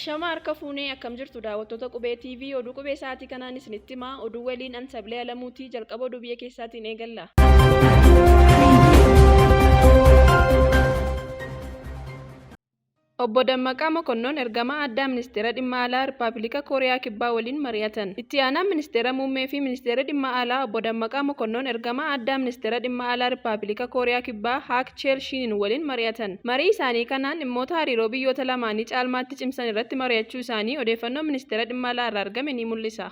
Ashama harka fuunee akkam jirtu daawwattoota qubee TV oduu qubee isaatii kanaan isinitti himaa oduu waliin Ansablee Alamuutii jalqaba oduu biyya keessaatiin eegalla. Obbo Dammaqaa Mokonnoon ergamaa addaa ministeera dhimma alaa Rippaabilika Kooriyaa Kibbaa waliin mari'atan. Itti aanaan ministeera muummee fi ministeera dhimma alaa Obbo Dammaqaa Mokonnoon ergamaa addaa ministeera dhimma alaa Rippaabilika Kooriyaa Kibbaa Haak Cheel Shiin waliin mari'atan. Marii isaanii kanaan dhimmoota hariiroo biyyoota lamaanii caalmaatti cimsan irratti mari'achuu isaanii odeeffannoo ministeera dhimma alaa irraa argame ni mul'isa.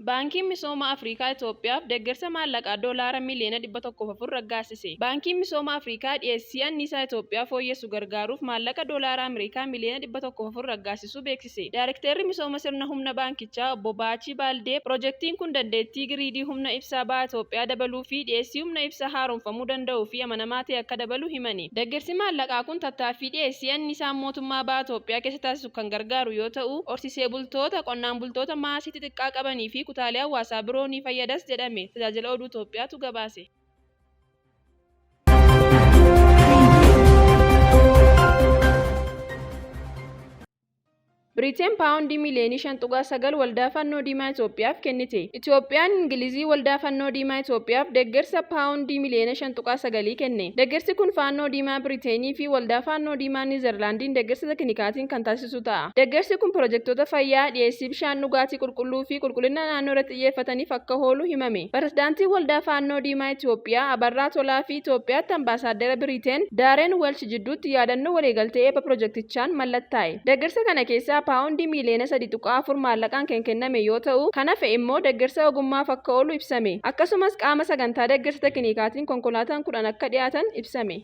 Baankiin Misooma Afrikaa Itoophiyaaf deeggarsa maallaqaa doolaara miliyoona 104 raggaasise. Baankiin Misooma Afrikaa dhiyeessii anniisaa Itoophiyaa fooyyessu gargaaruuf maallaqa doolaara Ameerikaa miliyoona 104 raggaasisuu beeksise. Daayirekteerri misooma sirna humna baankichaa Obbo Baachii Baaldee piroojeektiin kun dandeettii giriidii humna ibsaa baha Itoophiyaa dabaluu fi dhiyeessii humna ibsaa haaromfamuu danda'uu fi amanamaa ta'e akka dabalu himani. Deeggarsi maallaqaa kun tattaaffii dhiyeessii anniisaa mootummaa baha Itoophiyaa keessa taasisu kan gargaaru yoo ta'u, horsiisee bultoota, qonnaan bultoota maasii xixiqqaa qabanii fi kutaalee hawaasaa biroo ni fayyadas jedhame. Tajaajila oduu Itoophiyaatu gabaase. Biriteen paawundii miliyoonii 5.9 waldaa fannoo diimaa Itoophiyaaf kennite. Itoophiyaan Ingilizii waldaa fannoo diimaa Itoophiyaaf deeggarsa paawundii miliyoona 5.9 kenne. Deeggarsi kun fannoo diimaa Biriteenii fi waldaa fannoo diimaa Niizerlaandiin deeggarsa teknikaatiin kan taasisu ta'a. Deeggarsi kun piroojeektoota fayyaa, dhiyeessii bishaan dhugaatii qulqulluu fi qulqullina naannoo irratti xiyyeeffataniif akka oolu himame. Pirezidaantiin waldaa fannoo diimaa Itoophiyaa Abarraa Tolaa fi Itoophiyaatti ambaasaaddara Biriteen Daareen Welch jidduutti yaadannoo waliigaltee eebba piroojeektichaan mallattaa'e. Deeggarsa kana keessaa paawundii miliyoona 3.4 maallaqaan kan kenname yoo ta'u, kan hafe immoo deeggarsa ogummaaf akka oolu ibsame. Akkasumas qaama sagantaa deeggarsa teknikaatiin konkolaataan 10 akka dhiyaatan ibsame.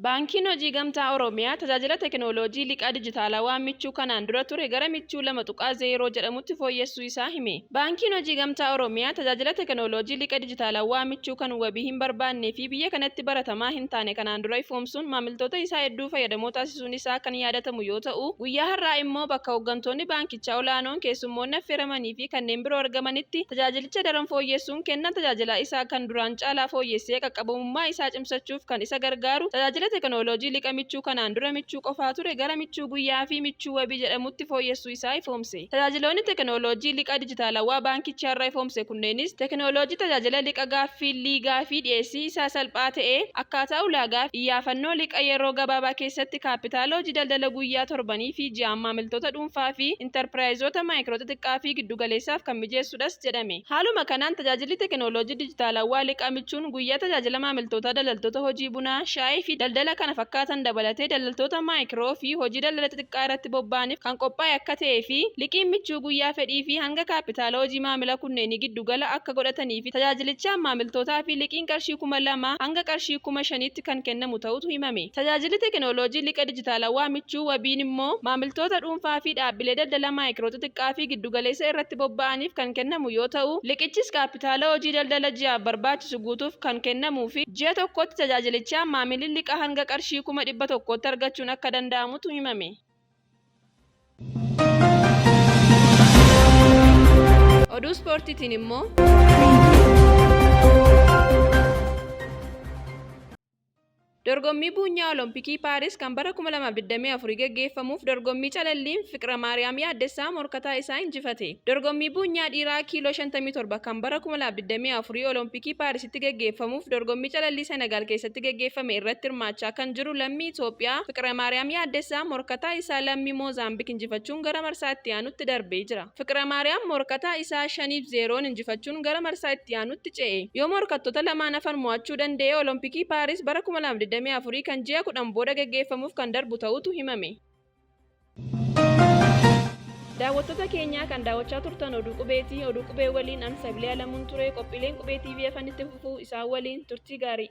Baankiin Hojii Gamtaa Oromiyaa tajaajila teekinooloojii liqaa dijitaalawaa michuu kanaan dura ture gara michuu 2.0 jedhamutti fooyyessuu isaa hime. Baankiin Hojii Gamtaa Oromiyaa tajaajila teekinooloojii liqaa dijitaalawaa michuu kan wabii hin barbaannee fi biyya kanatti baratamaa hin taane kanaan dura ifoomsuun maamiltoota isaa hedduu fayyadamoo taasisuun isaa kan yaadatamu yoo ta'u, guyyaa har'aa immoo bakka hooggantoonni baankichaa olaanoon, keessummoonni affeeramanii fi kanneen biroo argamanitti tajaajilicha daran fooyyessuun kennan tajaajila isaa kan duraan caalaa fooyyessee qaqqabamummaa isaa cimsachuuf kan isa gargaaru tajaajila teekinooloojii liqa michuu kanaan dura michuu qofaa ture gara michuu guyyaa fi michuu wabii jedhamutti fooyyessuu isaa ifoomse. Tajaajiloonni teekinooloojii liqa dijitaalawaa baankicha irraa ifoomse kunneenis teekinooloojii tajaajila liqa gaaffii liigaa fi dhiyeessii isaa salphaa ta'ee akkaataa ulaagaa fi iyyaafannoo liqa yeroo gabaabaa keessatti kaapitaala hojii daldala guyyaa torbanii fi ji'aan maamiltoota dhuunfaa fi intarpiraayizoota maayikiroo xixiqqaa fi giddugaleessaaf kan mijeessudhas jedhame. Haaluma kanaan tajaajilli teekinooloojii dijitaalawaa liqa michuun guyyaa tajaajila maamiltoota daldaltoota hojii bunaa, shaayii fi daldala kana fakkaatan dabalatee daldaltoota maayikiroo fi hojii daldala xixiqqaa irratti bobba'aniif kan qophaa'e akka ta'ee fi liqiin michuu guyyaa fedhii fi hanga kaapitaala hojii maamila kunneenii giddugala akka godhatanii fi tajaajilichaan maamiltootaa fi liqiin qarshii 2,000 hanga qarshii 5,000tti kan kennamu ta'utu himame. Tajaajilli teekinooloojii liqa dijitaalawaa michuu wabiin immoo maamiltoota dhuunfaa fi dhaabbilee daldala maayikiroo xixiqqaa fi giddugaleessa irratti bobba'aniif kan kennamu yoo ta'u, liqichis kaapitaala hojii daldala ji'aaf barbaachisu guutuuf kan kennamuu fi ji'a tokkotti tajaajilichaan maamilli liqa hanga qarshii 100,000tti argachuun akka danda'amutu himame. Oduu ispoortiitiin immoo dorgommii buunyaa Olompikii Paaris kan bara 2024 gaggeeffamuuf dorgommii calalliin Fiqira Maariyaam Yaaddessaa morkataa isaa injifate. Dorgommii buunyaa dhiiraa kiiloo 57 kan bara 2024 Olompikii Paarisitti gaggeeffamuuf dorgommii calallii Senegaal keessatti gaggeeffame irratti hirmaachaa kan jiru lammii Itoophiyaa Fiqira Maariyaam Yaaddessaa morkataa isaa lammii Moozaambiik injifachuun gara marsaa itti aanutti darbee jira. Fiqira Maariyaam morkataa isaa 5-0 injifachuun gara marsaa itti aanutti ce'e. Yoo morkattoota lamaan hafan mo'achuu danda'e Olompikii Paaris bara 2024 kan ji'a 10 booda gaggeeffamuuf kan darbu ta'utu himame. Daawwattoota keenyaa kan daawwachaa turtan oduu qubeetii oduu qubee waliin Ansablee Alamuun ture. Qophiileen qubee TV afanitti fufuu isaan waliin turtii gaarii.